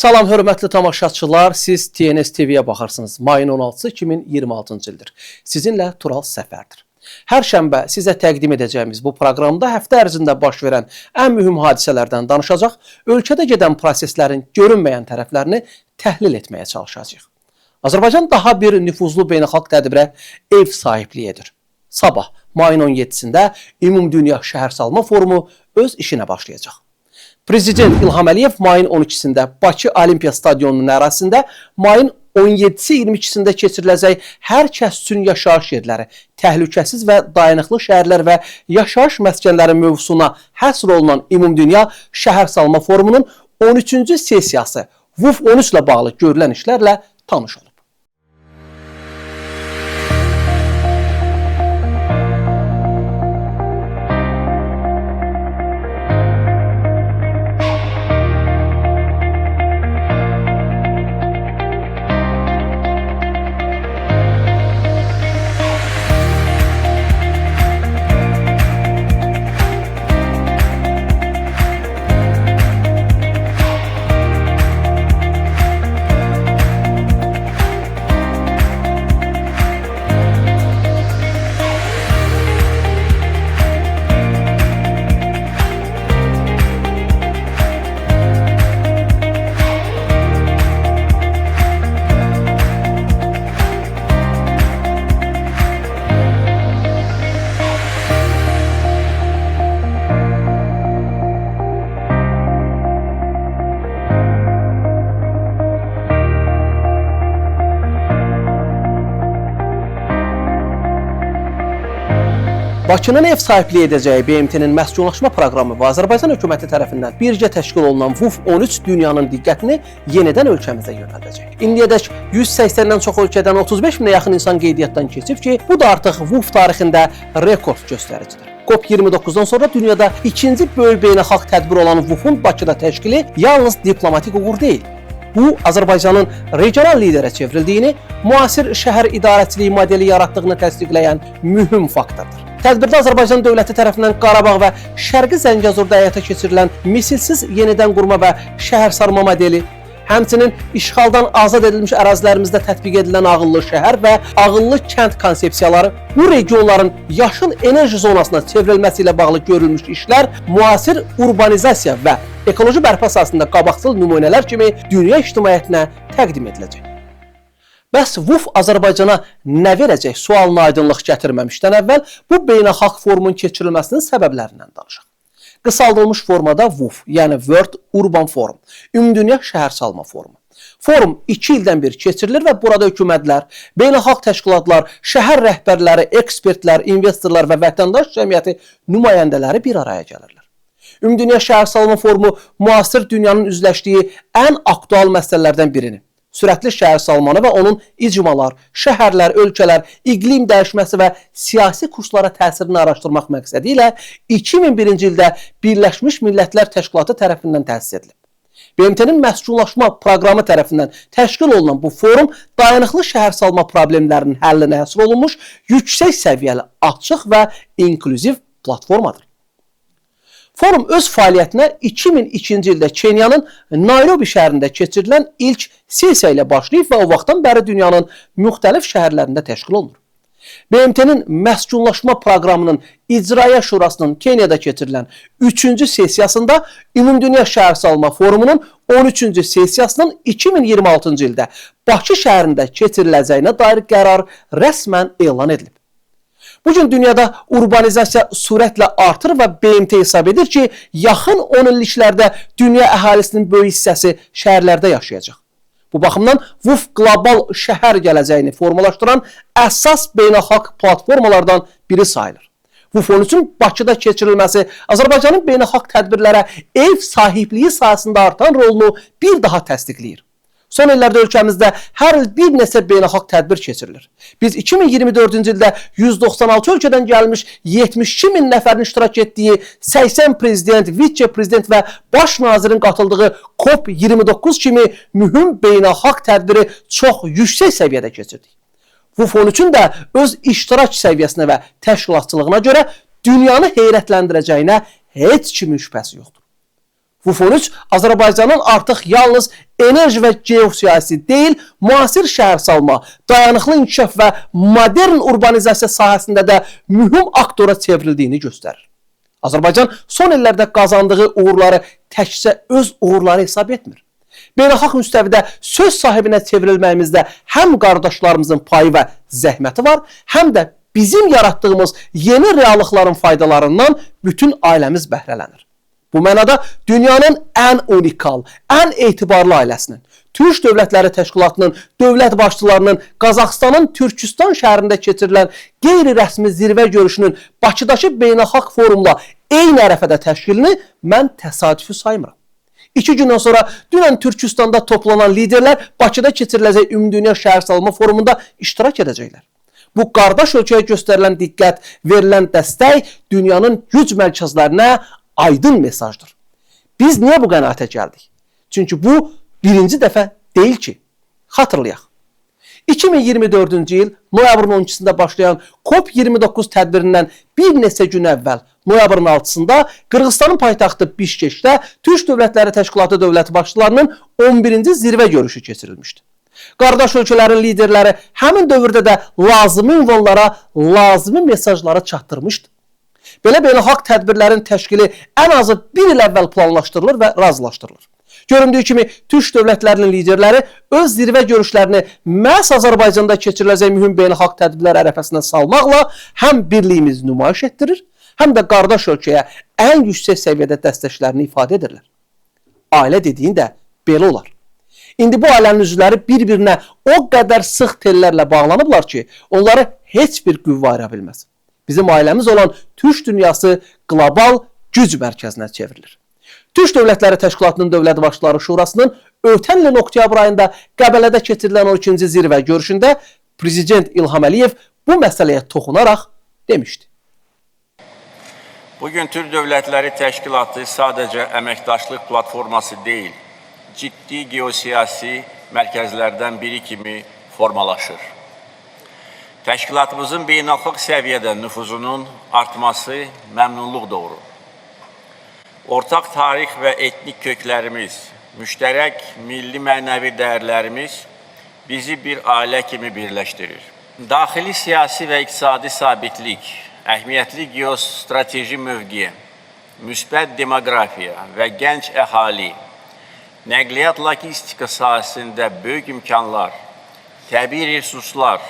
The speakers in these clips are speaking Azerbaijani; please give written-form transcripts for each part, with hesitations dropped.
Salam hörmətli tamaşaçılar, siz TNS TV-yə baxırsınız. Mayın 16-sı 2026-cı ildir. Sizinlə Tural Səfərdir. Hər şənbə sizə təqdim edəcəyimiz bu proqramda həftə ərzində baş verən ən mühüm hadisələrdən danışacaq, ölkədə gedən proseslərin görünməyən tərəflərini təhlil etməyə çalışacağıq. Azərbaycan daha bir nüfuzlu beynəlxalq tədbirə ev sahibliyi edir. Sabah, mayın 17-sində Ümumdünya Şəhərsalma Forumu öz işinə başlayacaq. Prezident İlham Əliyev mayın 12-sində Bakı Olimpiya Stadionunun ərazisində, mayın 17-si 22-sində keçiriləcək hər kəs üçün yaşayış yerləri, təhlükəsiz və dayanıqlı şəhərlər və yaşayış məskənləri mövzusuna həsr olunan Ümumdünya Şəhərsalma Forumunun 13-cü sessiyası VUF 13 ilə bağlı görülən işlərlə tanış olub. Bakının ev sahibliyi edəcəyi BMT-nin məskunlaşma proqramı və Azərbaycan hökuməti tərəfindən birgə təşkil olunan VUF 13 dünyanın diqqətini yenidən ölkəmizə yönəldəcək. İndiyədək 180-dən çox ölkədən 35 minə yaxın insan qeydiyyatdan keçib ki, bu da artıq VUF tarixində rekord göstəricidir. COP29-dan sonra dünyada ikinci böyük beynəlxalq tədbir olan VUF-un Bakıda təşkili yalnız diplomatik uğur deyil. Bu, Azərbaycanın regional liderə çevrildiyini, müasir şəhər idarəçiliyi modeli yaratdığını təsdiqləyən mühüm faktordur. Tədbirdə Azərbaycan dövləti tərəfindən Qarabağ və Şərqi Zəngəzurda həyata keçirilən misilsiz yenidən qurma və şəhərsarma modeli, həmçinin işğaldan azad edilmiş ərazilərimizdə tətbiq edilən ağıllı şəhər və ağıllı kənd konsepsiyaları, bu regionların yaşıl enerji zonasına çevrilməsi ilə bağlı görülmüş işlər müasir urbanizasiya və ekoloji bərpa əsasında qabaqcıl nümunələr kimi dünya ictimaiyyətinə təqdim ediləcək. Bəs VUF Azərbaycana nə verəcək sualına aydınlıq gətirməmişdən əvvəl bu beynəlxalq forumun keçirilməsinin səbəblərindən danışaq. Qısaldılmış formada VUF, yəni World Urban Forum, Ümumdünya Şəhərsalma Forumu. Forum 2 ildən bir keçirilir və burada hökumətlər, beynəlxalq təşkilatlar, şəhər rəhbərləri, ekspertlər, investorlar və vətəndaş cəmiyyəti nümayəndələri bir araya gəlirlər. Ümumdünya Şəhərsalma Forumu müasir dünyanın üzləşdiyi ən aktual məsələlərdən birini, sürətli şəhərsalmanı və onun icmalar, şəhərlər, ölkələr, iqlim dəyişməsi və siyasi kurslara təsirini araşdırmaq məqsədi ilə 2001-ci ildə Birləşmiş Millətlər Təşkilatı tərəfindən təsis edilib. BMT-nin məskunlaşma proqramı tərəfindən təşkil olunan bu forum dayanıqlı şəhərsalma problemlərinin həllinə həsr olunmuş yüksək səviyyəli, açıq və inklüziv platformadır. Forum öz fəaliyyətinə 2002-ci ildə Kenyanın Nairobi şəhərində keçirilən ilk sessiya ilə başlayıb və o vaxtdan bəri dünyanın müxtəlif şəhərlərində təşkil olunur. BMT-nin məskunlaşma proqramının İcraya Şurasının Kenyada keçirilən 3-cü sessiyasında Ümumdünya Şəhərsalma Forumunun 13-cü sessiyasının 2026-cı ildə Bakı şəhərində keçiriləcəyinə dair qərar rəsmən elan edilib. Bugün dünyada urbanizasiya sürətlə artır və BMT hesab edir ki, yaxın 10 illiklərdə dünya əhalisinin böyük hissəsi şəhərlərdə yaşayacaq. Bu baxımdan VUF qlobal şəhər gələcəyini formalaşdıran əsas beynəlxalq platformalardan biri sayılır. VUF 13-ün Bakıda keçirilməsi Azərbaycanın beynəlxalq tədbirlərə ev sahibliyi sahəsində artan rolunu bir daha təsdiqləyir. Son illərdə ölkəmizdə hər il bir neçə beynəlxalq tədbir keçirilir. Biz 2024-cü ildə 196 ölkədən gəlmiş 72 min nəfərin iştirak etdiyi 80 prezident, vitse-prezident və baş nazirin qatıldığı COP29 kimi mühüm beynəlxalq tədbiri çox yüksək səviyyədə keçirdik. VUF 13-ün də öz iştirak səviyyəsinə və təşkilatçılığına görə dünyanı heyrətləndirəcəyinə heç kimin şübhəsi yoxdur. VUF-13 Azərbaycanın artıq yalnız enerji və geosiyasi deyil, müasir şəhərsalma, dayanıqlı inkişaf və modern urbanizasiya sahəsində də mühüm aktora çevrildiyini göstərir. Azərbaycan son illərdə qazandığı uğurları təkcə öz uğurları hesab etmir. Beynəlxalq müstəvidə söz sahibinə çevrilməyimizdə həm qardaşlarımızın payı və zəhməti var, həm də bizim yaratdığımız yeni reallıqların faydalarından bütün ailəmiz bəhrələnir. Bu mənada dünyanın ən unikal, ən etibarlı ailəsinin, Türk Dövlətləri Təşkilatının dövlət başçılarının Qazaxstanın Türkistan şəhərində keçirilən qeyri-rəsmi zirvə görüşünün Bakıdakı beynəlxalq forumla eyni ərəfədə təşkilini mən təsadüfi saymıram. 2 gündən sonra dünən Türkistanda toplanan liderlər Bakıda keçiriləcək Ümumdünya Şəhərsalma Forumunda iştirak edəcəklər. Bu qardaş ölkəyə göstərilən diqqət, verilən dəstək dünyanın güc mərkəzlərinə aydın mesajdır. Biz niyə bu qənaətə gəldik? Çünki bu birinci dəfə deyil ki. Xatırlayaq. 2024-cü il noyabrın 12-sində başlayan COP29 tədbirindən bir neçə gün əvvəl noyabrın 6-sında Qırğızstanın paytaxtı Bişkeşdə Türk Dövlətləri Təşkilatı dövlət başçılarının 11-ci zirvə görüşü keçirilmişdi. Qardaş ölkələrin liderləri həmin dövrdə də lazımi ünvanlara, lazımi mesajları çatdırmışdı. Belə beynəlxalq tədbirlərin təşkili ən azı bir il əvvəl planlaşdırılır və razılaşdırılır. Göründüyü kimi, Türk dövlətlərinin liderləri öz zirvə görüşlərini məhz Azərbaycanda keçiriləcək mühüm beynəlxalq tədbirlər ərəfəsində salmaqla həm birliyimizi nümayiş etdirir, həm də qardaş ölkəyə ən yüksək səviyyədə dəstəklərini ifadə edirlər. Ailə dediyin də belə olar. İndi bu ailənin üzvləri bir-birinə o qədər sıx tellərlə bağlanıblar ki, onları heç bir qüvvə ayıra bilməz. Bizim ailəmiz olan Türk dünyası qlobal güc mərkəzinə çevrilir. Türk Dövlətləri Təşkilatının Dövlət Başçıları Şurasının ötən ilin oktyabr ayında Qəbələdə keçirilən 12-ci zirvə görüşündə Prezident İlham Əliyev bu məsələyə toxunaraq demişdi. Bugün Türk Dövlətləri Təşkilatı sadəcə əməkdaşlıq platforması deyil, ciddi geosiyasi mərkəzlərdən biri kimi formalaşır. Təşkilatımızın beynəlxalq səviyyədə nüfuzunun artması məmnunluq doğurur. Ortaq tarix və etnik köklərimiz, müştərək milli mənəvi dəyərlərimiz bizi bir ailə kimi birləşdirir. Daxili siyasi və iqtisadi sabitlik, əhəmiyyətli geostrateji mövqe, müsbət demografiya və gənc əhali, nəqliyyat logistika sahəsində böyük imkanlar, təbii resurslar,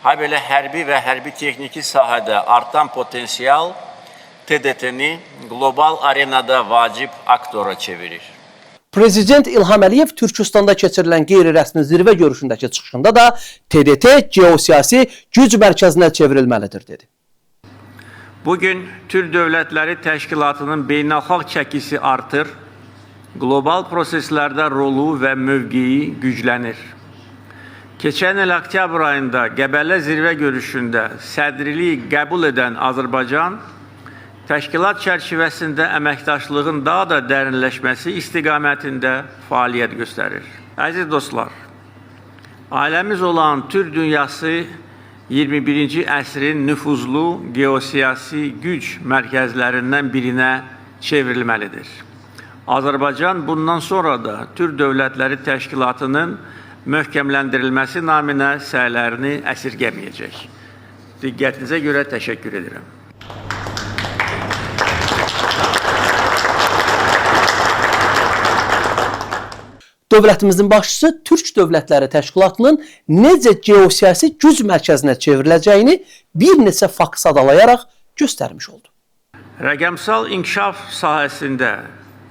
habelə hərbi və hərbi texniki sahədə artan potensial TDT-ni qlobal arenada vacib aktora çevirir. Prezident İlham Əliyev Türkistanda keçirilən qeyri-rəsmi zirvə görüşündəki çıxışında da TDT geosiyasi güc mərkəzinə çevrilməlidir dedi. Bugün Türk Dövlətləri Təşkilatının beynəlxalq çəkisi artır, qlobal proseslərdə rolu və mövqeyi güclənir. Keçən il oktyabr ayında Qəbələ zirvə görüşündə sədriliyi qəbul edən Azərbaycan, təşkilat çərçivəsində əməkdaşlığın daha da dərinləşməsi istiqamətində fəaliyyət göstərir. Əziz dostlar, ailəmiz olan Türk dünyası 21-ci əsrin nüfuzlu geosiyasi güc mərkəzlərindən birinə çevrilməlidir. Azərbaycan bundan sonra da Türk Dövlətləri Təşkilatının möhkəmləndirilməsi naminə səylərini əsirgəməyəcək. Diqqətinizə görə təşəkkür edirəm. Dövlətimizin başçısı Türk Dövlətləri Təşkilatının necə geosiyasi güc mərkəzinə çevriləcəyini bir neçə fakt sadalayaraq göstərmiş oldu. Rəqəmsal inkişaf sahəsində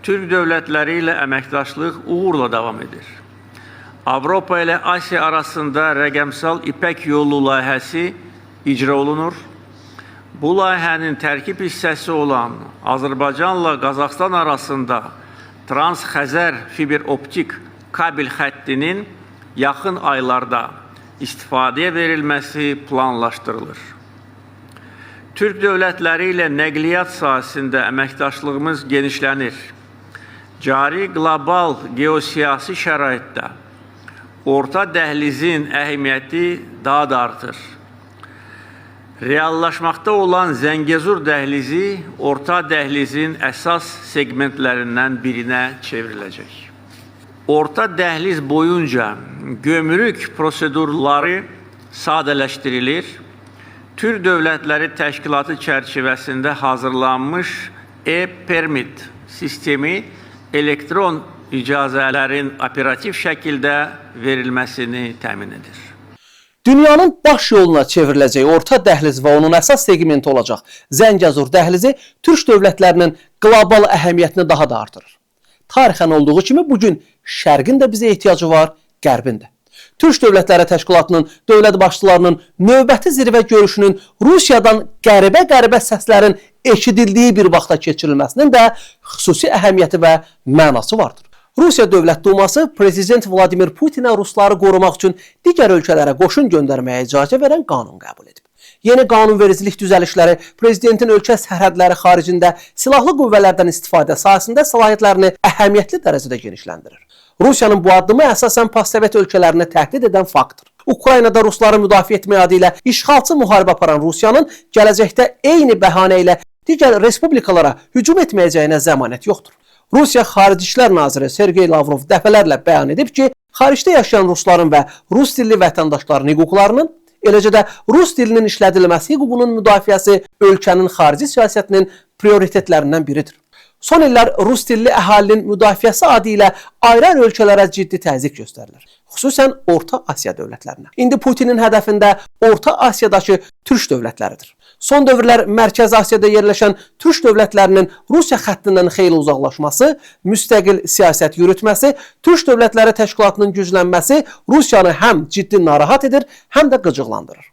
Türk dövlətləri ilə əməkdaşlıq uğurla davam edir. Avropa ilə Asiya arasında rəqəmsal İpək yolu layihəsi icra olunur. Bu layihənin tərkib hissəsi olan Azərbaycanla Qazaxstan arasında Trans-Xəzər fiber optik kabel xəttinin yaxın aylarda istifadəyə verilməsi planlaşdırılır. Türk dövlətləri ilə nəqliyyat sahəsində əməkdaşlığımız genişlənir. Cari qlobal geosiyasi şəraitdə orta dəhlizin əhəmiyyəti daha da artır. Reallaşmaqda olan Zəngəzur dəhlizi orta dəhlizin əsas segmentlərindən birinə çevriləcək. Orta dəhliz boyunca gömrük prosedurları sadələşdirilir, Türk Dövlətləri Təşkilatı çərçivəsində hazırlanmış e-permit sistemi elektron icazələrin operativ şəkildə verilməsini təmin edir. Dünyanın baş yoluna çevriləcək orta dəhliz və onun əsas segmenti olacaq Zəngəzur dəhlizi Türk dövlətlərinin qlobal əhəmiyyətini daha da artırır. Tarixən olduğu kimi bugün Şərqin də bizə ehtiyacı var, Qərbin də. Türk Dövlətləri Təşkilatının dövlət başçılarının növbəti zirvə görüşünün Rusiyadan qəribə səslərin eşidildiyi bir vaxta keçirilməsinin də xüsusi əhəmiyyəti və mənası vardır. Rusiya Dövlət Duması Prezident Vladimir Putinə Rusları qorumaq üçün digər ölkələrə qoşun göndərməyə icazə verən qanun qəbul edib. Yeni qanunvericilik düzəlişləri prezidentin ölkə sərhədləri xaricində silahlı qüvvələrdən istifadə sahəsində səlahiyyətlərini əhəmiyyətli dərəcədə genişləndirir. Rusiyanın bu addımı əsasən postsovet ölkələrini təhdid edən faktdır. Ukraynada Rusları müdafiə etmək adı ilə işğalçı müharibə aparan Rusiyanın gələcəkdə eyni bəhanə ilə digər respublikalara hücum etməyəcəyinə zəmanət yoxdur. Rusiya Xarici İşlər Naziri Sergey Lavrov dəfələrlə bəyan edib ki, xaricdə yaşayan rusların və rus dilli vətəndaşların hüquqlarının, eləcə də rus dilinin işlədilməsi hüququnun müdafiəsi ölkənin xarici siyasətinin prioritetlərindən biridir. Son illər rus dilli əhalinin müdafiəsi adı ilə ayrı-ayrı ölkələrə ciddi təzyiq göstərilir. Xüsusən Orta Asiya dövlətlərinə. İndi Putinin hədəfində Orta Asiyadakı türk dövlətləridir. Son dövrlər Mərkəzi Asiyada yerləşən türk dövlətlərinin Rusiya xəttindən xeyli uzaqlaşması, müstəqil siyasət yürütməsi, Türk Dövlətləri Təşkilatının güclənməsi Rusiyanı həm ciddi narahat edir, həm də qıcıqlandırır.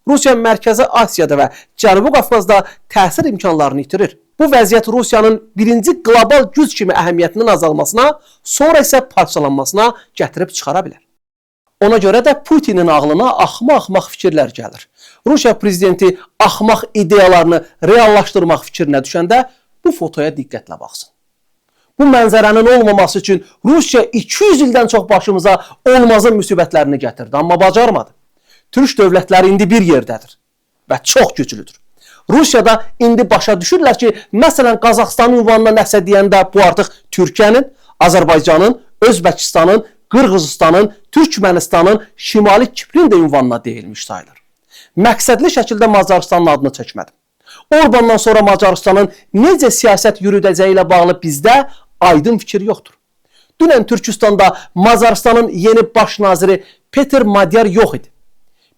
Rusiya Mərkəzi Asiyada və Cənubi Qafqazda təsir imkanlarını itirir. Bu vəziyyət Rusiyanın birinci qlobal güc kimi əhəmiyyətinin azalmasına, sonra isə parçalanmasına gətirib çıxara bilər. Ona görə də Putinin ağlına axmaq fikirlər gəlir. Rusiya prezidenti axmaq ideyalarını reallaşdırmaq fikrinə düşəndə bu fotoya diqqətlə baxsın. Bu mənzərənin olmaması üçün Rusiya 200 ildən çox başımıza olmazın müsibətlərini gətirdi, amma bacarmadı. Türk dövlətləri indi bir yerdədir və çox güclüdür. Rusiyada indi başa düşürlər ki, məsələn Qazaxıstanın ünvanına nəsə deyəndə bu artıq Türkiyənin, Azərbaycanın, Özbəkistanın, Qırğızıstanın, Türkmənistanın, Şimali Kiprin də ünvanına deyilmiş sayılır. Məqsədli şəkildə Macarıstanın adını çəkmədim. Orbandan sonra Macarıstanın necə siyasət yürüdəcəyi ilə bağlı bizdə aydın fikir yoxdur. Dünən Türkistanda Macarıstanın yeni baş naziri Peter Madyar yox idi.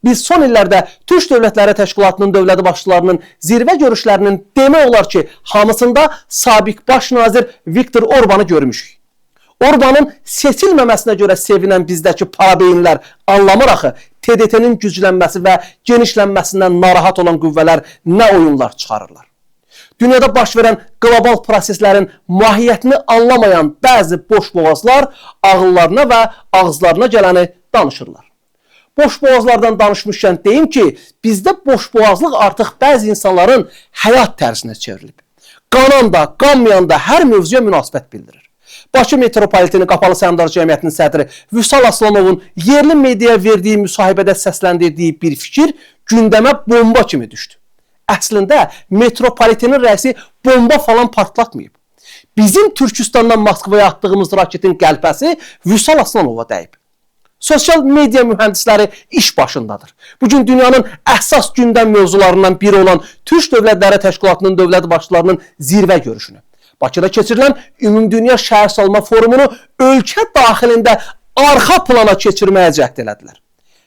Biz son illərdə Türk Dövlətləri Təşkilatının dövlət başçılarının zirvə görüşlərinin demək olar ki, hamısında sabiq baş nazir Viktor Orbanı görmüşük. Orbanın seçilməməsinə görə sevinən bizdəki parabeyinlər anlamır axı, TDT-nin güclənməsi və genişlənməsindən narahat olan qüvvələr nə oyunlar çıxarırlar. Dünyada baş verən qlobal proseslərin mahiyyətini anlamayan bəzi boşboğazlar ağıllarına və ağızlarına gələni danışırlar. Boşboğazlardan danışmışkən deyim ki, bizdə boşboğazlıq artıq bəzi insanların həyat tərzinə çevrilib. Qanan da, qanmayan da hər mövzuya münasibət bildirir. Bakı Metropoliteni Qapalı Səhmdar Cəmiyyətinin sədri Vüsal Aslanovun yerli mediaya verdiyi müsahibədə səsləndirdiyi bir fikir gündəmə bomba kimi düşdü. Əslində Metropolitenin rəisi bomba falan partlatmayıb. Bizim Türkistandan Moskvaya atdığımız raketin qəlpəsi Vüsal Aslanova dəyib. Sosial media mühəndisləri iş başındadır. Bugün dünyanın əsas gündəm mövzularından biri olan Türk Dövlətləri Təşkilatının dövlət başçılarının zirvə görüşünü, Bakıda keçirilən Ümumdünya Şəhər Salma Forumunu ölkə daxilində arxa plana keçirməyə cəhd elədilər.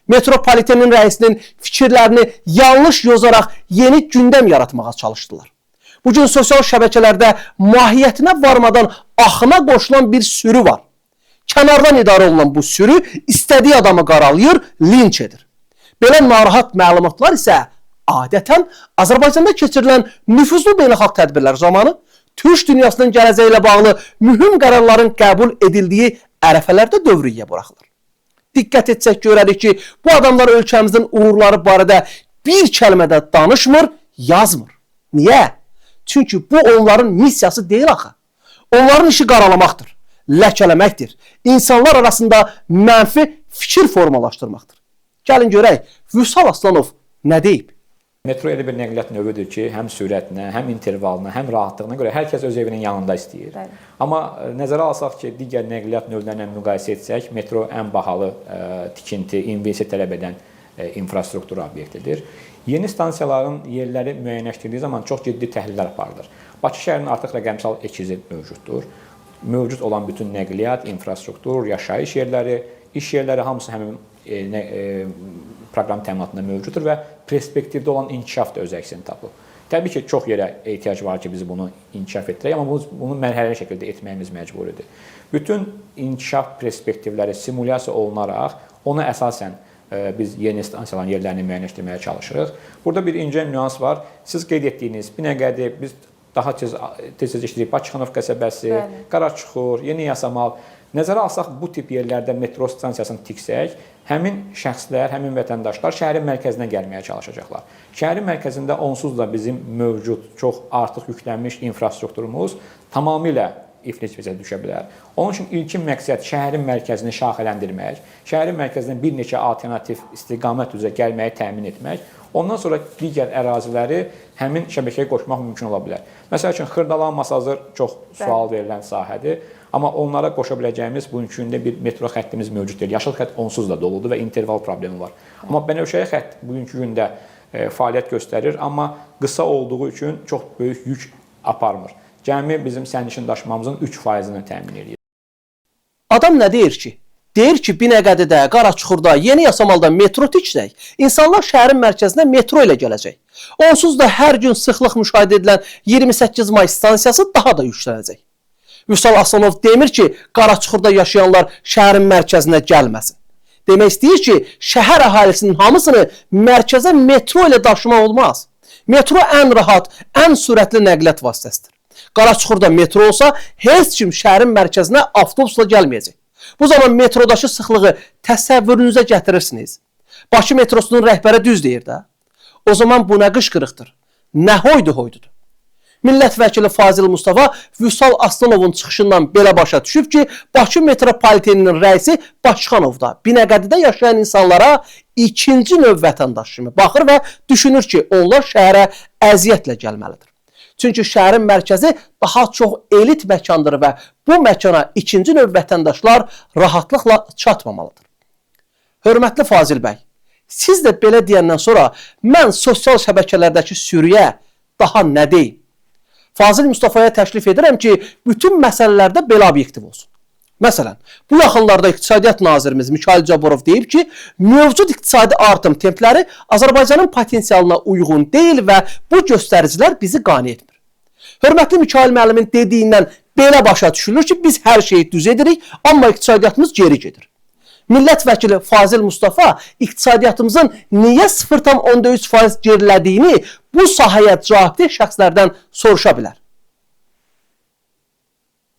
Metropolitenin rəisinin fikirlərini yanlış yozaraq yeni gündəm yaratmağa çalışdılar. Bugün sosial şəbəkələrdə mahiyyətinə varmadan axına qoşulan bir sürü var. Kənardan idarə olunan bu sürü istədiyi adamı qaralayır, linç edir. Belə narahat məlumatlar isə adətən Azərbaycanda keçirilən nüfuzlu beynəlxalq tədbirlər zamanı Türk dünyasının gələcəyi ilə bağlı mühüm qərarların qəbul edildiyi ərəfələrdə dövriyyə buraxılır. Diqqət etsək görərik ki, bu adamlar ölkəmizin uğurları barədə bir kəlmədə danışmır, yazmır. Niyə? Çünki bu onların missiyası deyil axı. Onların işi qaralamaqdır, ləkələməkdir, insanlar arasında mənfi fikir formalaşdırmaqdır. Gəlin görək, Vüsal Aslanov nə deyib? Metro elə bir nəqliyyat növüdür ki, həm sürətinə, həm intervalına, həm rahatlığına görə hər kəs öz evinin yanında istəyir. Bəli. Amma nəzərə alsaq ki, digər nəqliyyat növlərlə müqayisə etsək, metro ən bahalı tikinti, investisiya tələb edən infrastruktur obyektidir. Yeni stansiyaların yerləri müəyyənləşdirildiyi zaman çox ciddi təhlillər aparılır. Bakı şəhərinin artıq rəqəmsal ekizi mövcuddur. Mövcud olan bütün nəqliyyat, infrastruktur, yaşayış yerləri, iş yerləri hamısı həmin proqram təminatında mövcuddur və perspektivdə olan inkişaf da öz əksini tapıb. Təbii ki, çox yerə ehtiyac var ki, biz bunu inkişaf etdirək, amma bunu mərhələli şəkildə etməyimiz məcburidir. Bütün inkişaf perspektivləri simulyasiya olunaraq ona əsasən biz yeni stansiyaların yerlərini müəyyənləşdirməyə çalışırıq. Burada bir incə nüans var. Siz qeyd etdiyiniz Binəqədi biz daha tez işləyirik. Bakıxanov qəsəbəsi, Qaraçuxur, Yeni Yasamal. Nəzərə alsaq bu tip yerlərdə metro stansiyasını tiksək, həmin şəxslər, həmin vətəndaşlar şəhərin mərkəzinə gəlməyə çalışacaqlar. Şəhərin mərkəzində onsuz da bizim mövcud, çox artıq yüklənmiş infrastrukturumuz tamamilə iflic vəziyyətə düşə bilər. Onun üçün ilkin məqsəd şəhərin mərkəzini şaxələndirmək, şəhərin mərkəzindən bir neçə alternativ istiqamət üzrə gəlməyi təmin etmək, ondan sonra digər əraziləri həmin şəbəkəyə qoşmaq mümkün ola bilər. Məsəl üçün, Xırdalan, Masazır çox sual verilən sahədir. Amma onlara qoşa biləcəyimiz bugünkü gündə bir metro xəttimiz mövcud deyil. Yaşıl xətt onsuz da doludur və interval problemi var. Amma Bənövşəyi xətt bugünkü gündə fəaliyyət göstərir, amma qısa olduğu üçün çox böyük yük aparmır. Cəmi bizim sərnişin daşımamızın 3%-ni təmin edir. Adam nə deyir ki? Deyir ki, Binəqədidə, Qaraçuxurda, Yeni Yasamalda metro tiksək, insanlar şəhərin mərkəzinə metro ilə gələcək. Onsuz da hər gün sıxlıq müşahidə edilən 28 may stansiyası daha da yüklənəcək. Vüsal Aslanov demir ki, Qaraçuxurda yaşayanlar şəhərin mərkəzinə gəlməsin. Demək istəyir ki, şəhər əhalisinin hamısını mərkəzə metro ilə daşımaq olmaz. Metro ən rahat, ən sürətli nəqliyyat vasitəsidir. Qaraçuxurda metro olsa, heç kim şəhərin mərkəzinə avtobusla gəlməyəcək. Bu zaman metrodakı sıxlığı təsəvvürünüzə gətirirsiniz. Bakı metrosunun rəhbəri düz deyir də. O zaman bu nə qışqırıqdır, nə hoydu-hoydudur. Millət vəkili Fazil Mustafa Vüsal Aslanovun çıxışından belə başa düşüb ki, Bakı metropoliteninin rəisi Bakıxanovda Binəqədidə yaşayan insanlara ikinci növ vətəndaş kimi baxır və düşünür ki, onlar şəhərə əziyyətlə gəlməlidir. Çünki şəhərin mərkəzi daha çox elit məkandır və bu məkana ikinci növ vətəndaşlar rahatlıqla çatmamalıdır. Hörmətli Fazil bəy, siz də belə deyəndən sonra mən sosial şəbəkələrdəki sürüyə daha nə deyim? Fazil Mustafaya təklif edirəm ki, bütün məsələlərdə belə obyektiv olsun. Məsələn, bu yaxınlarda İqtisadiyyat Nazirimiz Mikayıl Cabbarov deyib ki, mövcud iqtisadi artım templəri Azərbaycanın potensialına uyğun deyil və bu göstəricilər bizi qane etmir. Hörmətli Mikayıl müəllimin dediyindən belə başa düşülür ki, biz hər şeyi düz edirik, amma iqtisadiyyatımız geri gedir. Millət vəkili Fazil Mustafa iqtisadiyyatımızın niyə 0,13% gerilədiyini bu sahəyə cavabdeh şəxslərdən soruşa bilər.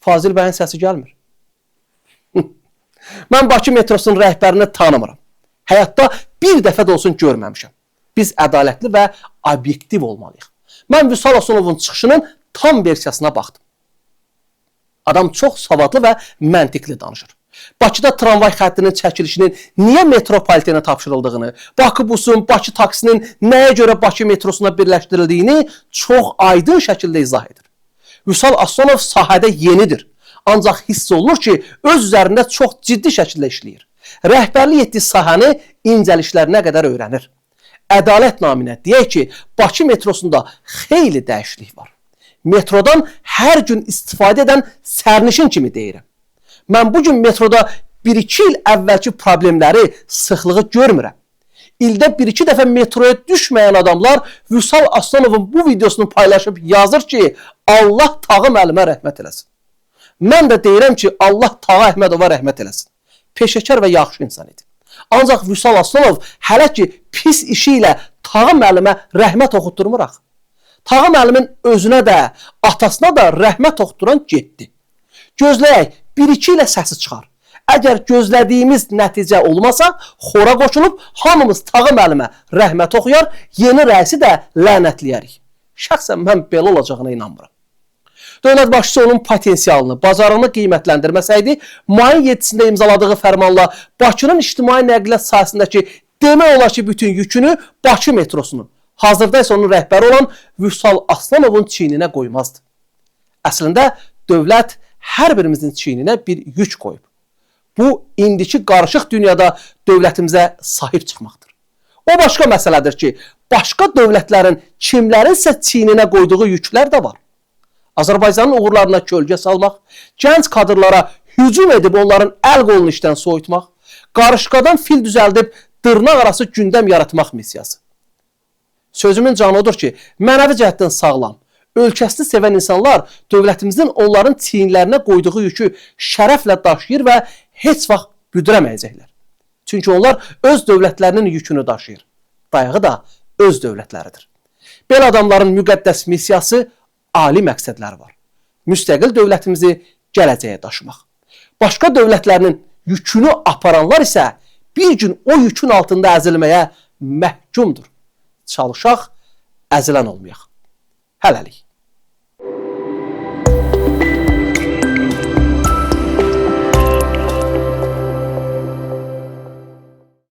Fazil bəyin səsi gəlmir. Mən Bakı metrosunun rəhbərini tanımıram. Həyatda bir dəfə də olsun görməmişəm. Biz ədalətli və obyektiv olmalıyıq. Mən Vüsal Aslanovun çıxışının tam versiyasına baxdım. Adam çox savadlı və məntiqli danışır. Bakıda tramvay xəttinin çəkilişinin niyə metropolitenə tapşırıldığını, Bakı busun, Bakı taksinin nəyə görə Bakı metrosuna birləşdirildiyini çox aydın şəkildə izah edir. Vüsal Aslanov sahədə yenidir. Ancaq hiss olunur ki, öz üzərində çox ciddi şəkildə işləyir. Rəhbərlik etdiyi sahəni incəliklərinə qədər öyrənir. Ədalət naminə deyək ki, Bakı metrosunda xeyli dəyişiklik var. Metrodan hər gün istifadə edən sərnişin kimi deyirəm. Mən bugün metroda 1-2 il əvvəlki problemləri, sıxlığı görmürəm. İldə 1-2 dəfə metroya düşməyən adamlar Vüsal Aslanovun bu videosunu paylaşıb yazır ki, Allah Tağı müəllimə rəhmət eləsin. Mən də deyirəm ki, Allah Tağı Əhmədova rəhmət eləsin. Peşəkar və yaxşı insan idi. Ancaq Vüsal Aslanov hələ ki pis işi ilə Tağı müəllimə rəhmət oxutdurmuraq. Tağı müəllimin özünə də, atasına da rəhmət oxuturan getdi. Gözləyək, 1-2 ilə səsi çıxar. Əgər gözlədiyimiz nəticə olmasa, xora qoşulub hamımız Tağı müəllimə rəhmət oxuyar, yeni rəisi də lənətləyərik. Şəxsən mən belə olacağına inanmıram. Dövlət başçısı onun potensialını, bazarını qiymətləndirməsəydi, mayın 7-sində imzaladığı fərmanla Bakının ictimai nəqliyyat sahəsindəki demək olar ki, bütün yükünü Bakı metrosunun, hazırda isə onun rəhbəri olan Vüsal Aslanovun çiyninə qoymazdı. Əslində, dövlət hər birimizin çiyninə bir yük qoyub. Bu, indiki qarışıq dünyada dövlətimizə sahib çıxmaqdır. O başqa məsələdir ki, başqa dövlətlərin kimlərinsə çiyninə qoyduğu yüklər də var. Azərbaycanın uğurlarına kölgə salmaq, gənc kadrlara hücum edib onların əl qolunu işdən soyutmaq, qarışqadan fil düzəldib dırnaq arası gündəm yaratmaq missiyası. Sözümün canı odur ki, mənəvi cəhətdən sağlam, ölkəsini sevən insanlar dövlətimizin onların çiyinlərinə qoyduğu yükü şərəflə daşıyır və heç vaxt büdürəməyəcəklər. Çünki onlar öz dövlətlərinin yükünü daşıyır. Dayağı da öz dövlətləridir. Belə adamların müqəddəs missiyası, ali məqsədləri var. Müstəqil dövlətimizi gələcəyə daşımaq. Başqa dövlətlərinin yükünü aparanlar isə bir gün o yükün altında əzilməyə məhkumdur. Çalışaq, əzilən olmayaq. Hələlik.